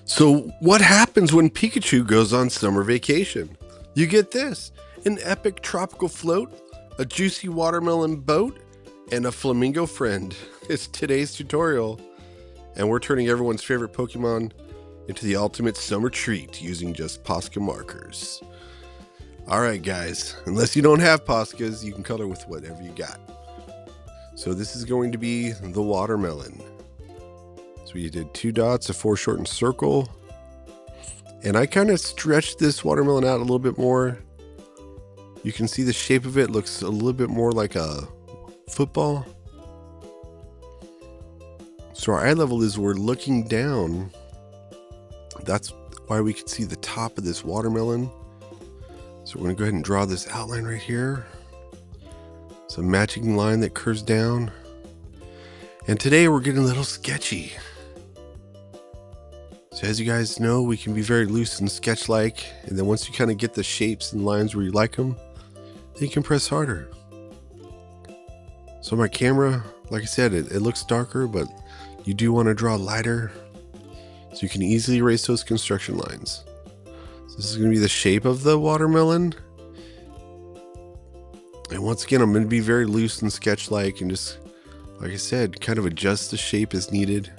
So what happens when Pikachu goes on summer vacation? You get this: an epic tropical float, a juicy watermelon boat, and a flamingo friend. It's today's tutorial, and we're turning everyone's favorite Pokemon into the ultimate summer treat using just Posca markers. Alright guys, unless you don't have Poscas, you can color with whatever you got. So this is going to be the watermelon. So we did 2 dots, a foreshortened circle, and I kind of stretched this watermelon out a little bit more. You can see the shape of it looks a little bit more like a football. So our eye level is we're looking down. That's why we can see the top of this watermelon. So we're going to go ahead and draw this outline right here. It's a matching line that curves down. And today we're getting a little sketchy. So as you guys know, we can be very loose and sketch-like. And then once you kind of get the shapes and lines where you like them, then you can press harder. So my camera, like I said, it looks darker, but you do want to draw lighter so you can easily erase those construction lines. So this is going to be the shape of the watermelon. And once again, I'm going to be very loose and sketch-like and just, like I said, kind of adjust the shape as needed.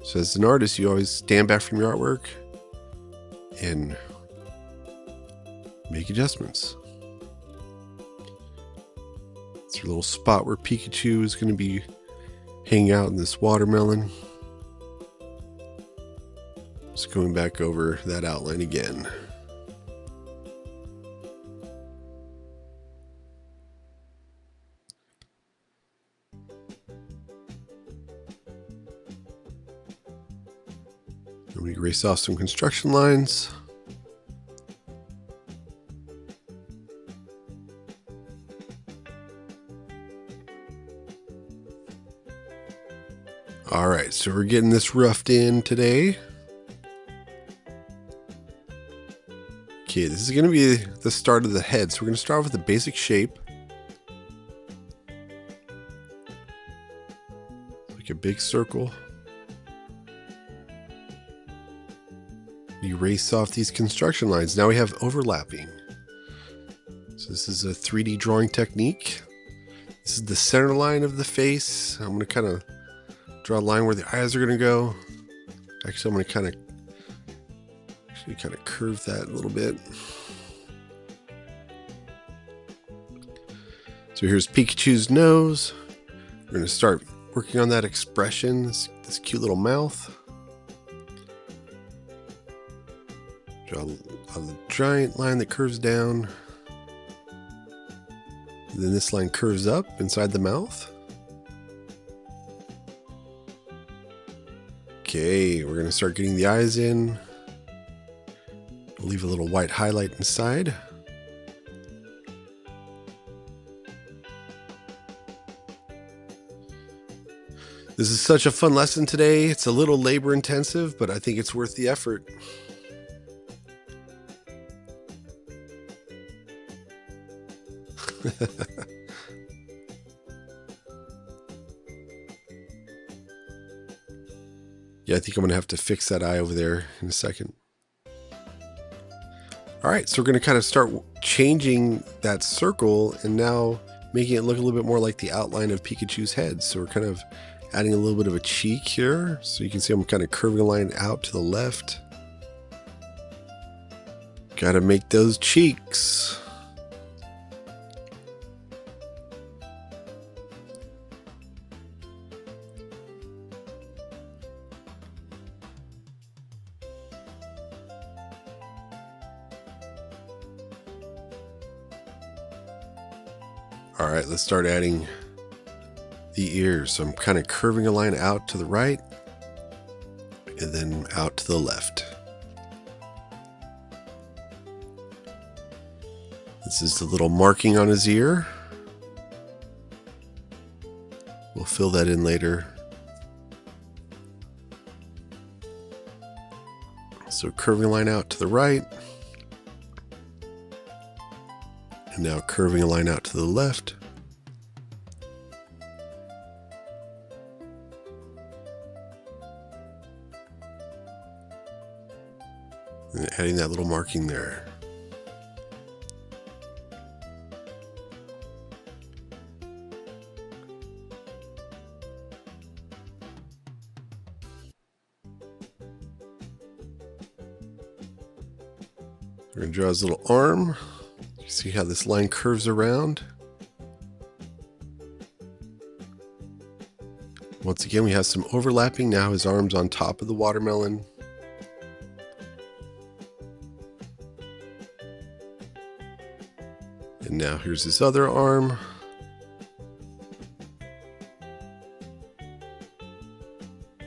So as an artist, you always stand back from your artwork and make adjustments. It's a little spot where Pikachu is going to be hanging out in this watermelon. Just going back over that outline again. And we erase off some construction lines. All right, so we're getting this roughed in today. Okay, this is going to be the start of the head. So we're going to start with the basic shape. Like a big circle. Erase off these construction lines. Now we have overlapping. So this is a 3D drawing technique. This is the center line of the face. I'm going to kind of draw a line where the eyes are going to go. Actually, I'm going to kind of curve that a little bit. So here's Pikachu's nose. We're going to start working on that expression, this cute little mouth. Draw a giant line that curves down. And then this line curves up inside the mouth. Okay, we're going to start getting the eyes in. Leave a little white highlight inside. This is such a fun lesson today. It's a little labor intensive, but I think it's worth the effort. Yeah, I think I'm going to have to fix that eye over there in a second. All right, so we're going to kind of start changing that circle and now making it look a little bit more like the outline of Pikachu's head. So we're kind of adding a little bit of a cheek here. So you can see I'm kind of curving a line out to the left. Got to make those cheeks. All right, let's start adding the ears. So I'm kind of curving a line out to the right and then out to the left. This is the little marking on his ear. We'll fill that in later. So curving a line out to the right. And now curving a line out to the left. And adding that little marking there. We're going to draw his little arm. You see how this line curves around? Once again, we have some overlapping. Now his arm's on top of the watermelon. And now here's his other arm.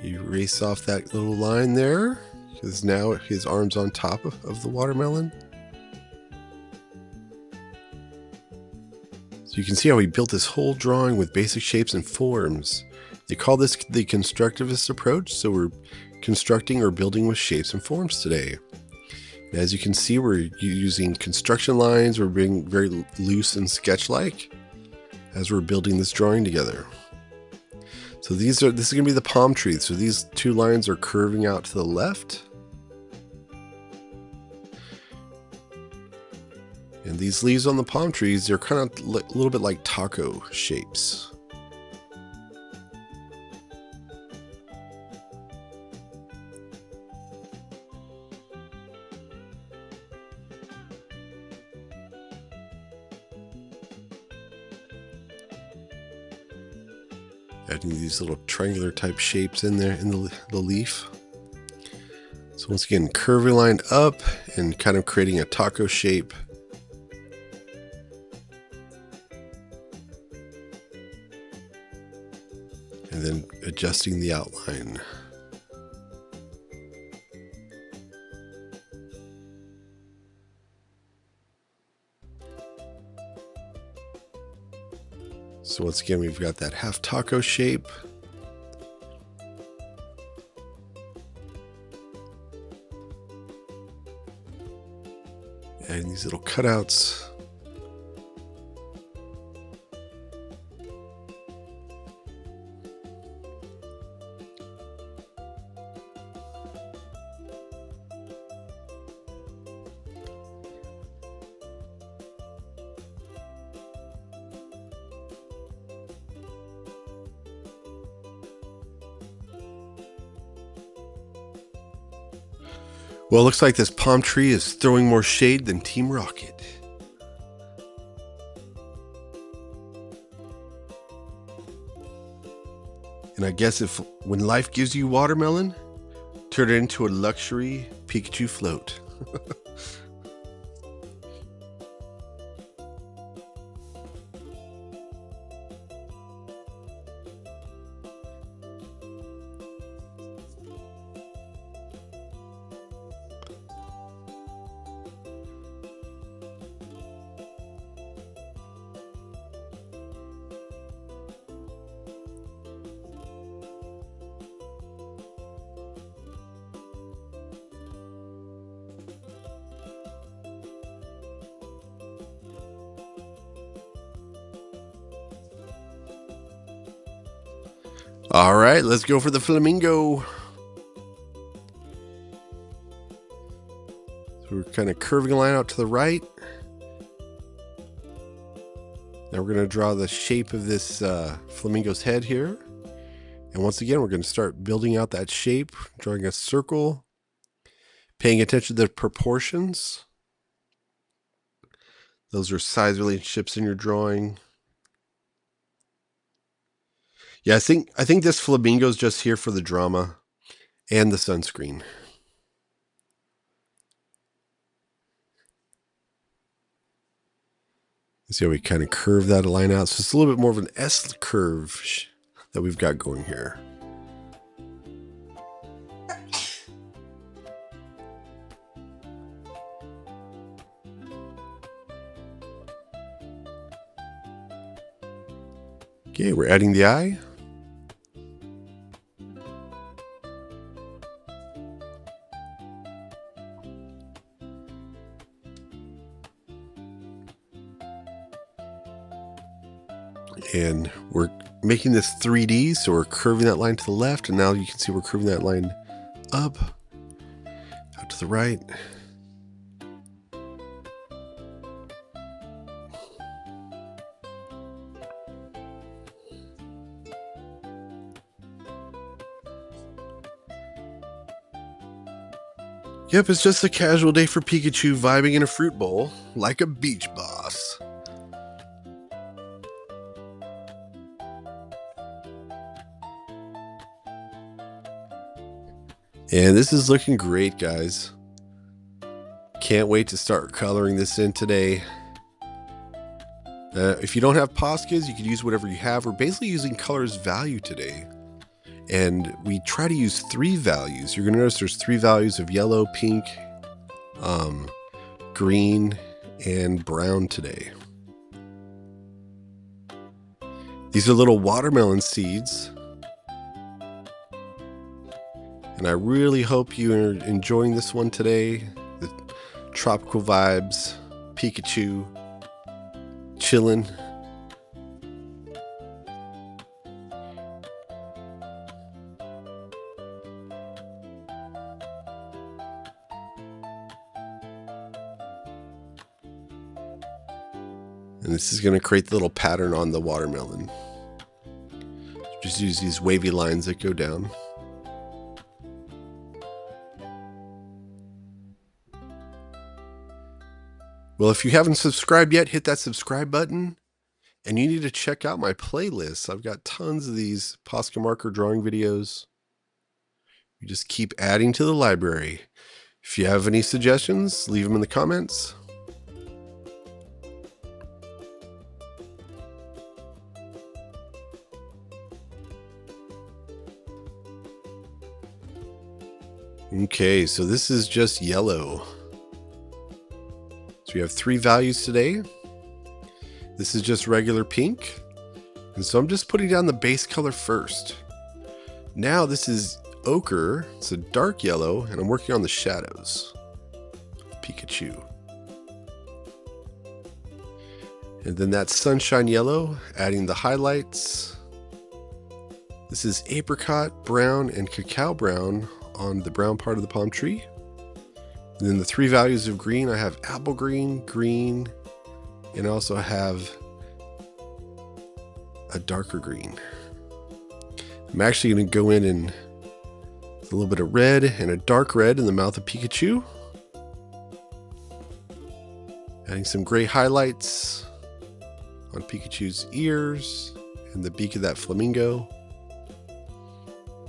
Erase off that little line there, because now his arm's on top of the watermelon. So you can see how we built this whole drawing with basic shapes and forms. They call this the constructivist approach, so we're constructing or building with shapes and forms today. And as you can see, we're using construction lines, we're being very loose and sketch-like as we're building this drawing together. So this is going to be the palm tree. So these two lines are curving out to the left. And these leaves on the palm trees, they're kind of a little bit like taco shapes. Adding these little triangular type shapes in there in the leaf. So once again, curving line up and kind of creating a taco shape. And then adjusting the outline. So once again, we've got that half taco shape. And these little cutouts. Well, it looks like this palm tree is throwing more shade than Team Rocket. And I guess when life gives you watermelon, turn it into a luxury Pikachu float. All right, let's go for the flamingo. So we're kind of curving a line out to the right. Now we're going to draw the shape of this flamingo's head here. And once again, we're going to start building out that shape, drawing a circle, paying attention to the proportions. Those are size relationships in your drawing. Yeah, I think this flamingo is just here for the drama and the sunscreen. See how we kind of curve that line out. So it's a little bit more of an S curve that we've got going here. Okay, we're adding the eye. And we're making this 3D, so we're curving that line to the left, and now you can see we're curving that line up. to the right. Yep, it's just a casual day for Pikachu vibing in a fruit bowl like a beach boss. And this is looking great, guys. Can't wait to start coloring this in today. If you don't have Poscas, you can use whatever you have. We're basically using colors value today. And we try to use 3 values. You're going to notice there's 3 values of yellow, pink, green, and brown today. These are little watermelon seeds. And I really hope you're enjoying this one today. The tropical vibes, Pikachu, chilling. And this is going to create the little pattern on the watermelon. Just use these wavy lines that go down. Well, if you haven't subscribed yet, hit that subscribe button. And you need to check out my playlist. I've got tons of these Posca marker drawing videos. You just keep adding to the library. If you have any suggestions, leave them in the comments. Okay, so this is just yellow. So we have 3 values today. This is just regular pink. And so I'm just putting down the base color first. Now this is ochre. It's a dark yellow, and I'm working on the shadows. Pikachu. And then that sunshine yellow, adding the highlights. This is apricot brown and cacao brown on the brown part of the palm tree. And then the 3 values of green, I have apple green, green, and I also have a darker green. I'm actually going to go in and a little bit of red and a dark red in the mouth of Pikachu. Adding some gray highlights on Pikachu's ears and the beak of that flamingo.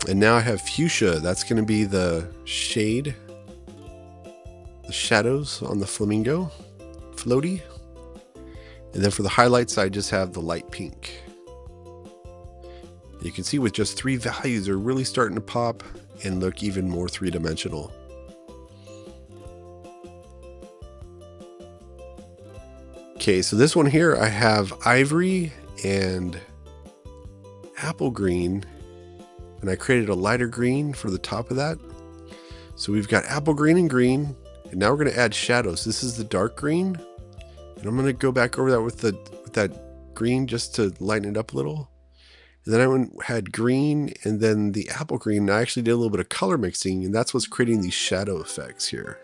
And now I have fuchsia. That's going to be the shade, the shadows on the flamingo floatie. And then for the highlights, I just have the light pink. You can see with just 3 values, they're really starting to pop and look even more 3-dimensional. Okay, so this one here, I have ivory and apple green. And I created a lighter green for the top of that. So we've got apple green and green. And now we're going to add shadows. This is the dark green. And I'm going to go back over that with that green just to lighten it up a little. And then I had green and then the apple green. And I actually did a little bit of color mixing. And that's what's creating these shadow effects here.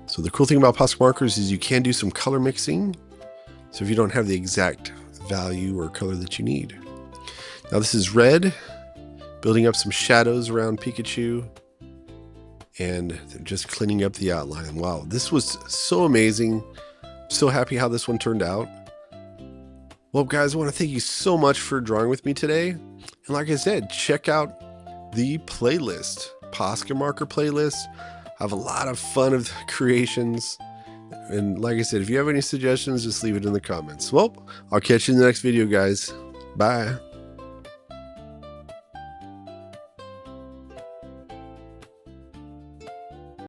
So the cool thing about Posca markers is you can do some color mixing. So if you don't have the exact value or color that you need. Now this is red, building up some shadows around Pikachu and just cleaning up the outline. Wow, this was so amazing. So happy how this one turned out. Well, guys, I want to thank you so much for drawing with me today. And like I said, check out the playlist, Posca marker playlist. I have a lot of fun of creations. And like I said, if you have any suggestions, just leave it in the comments. Well, I'll catch you in the next video, guys. Bye.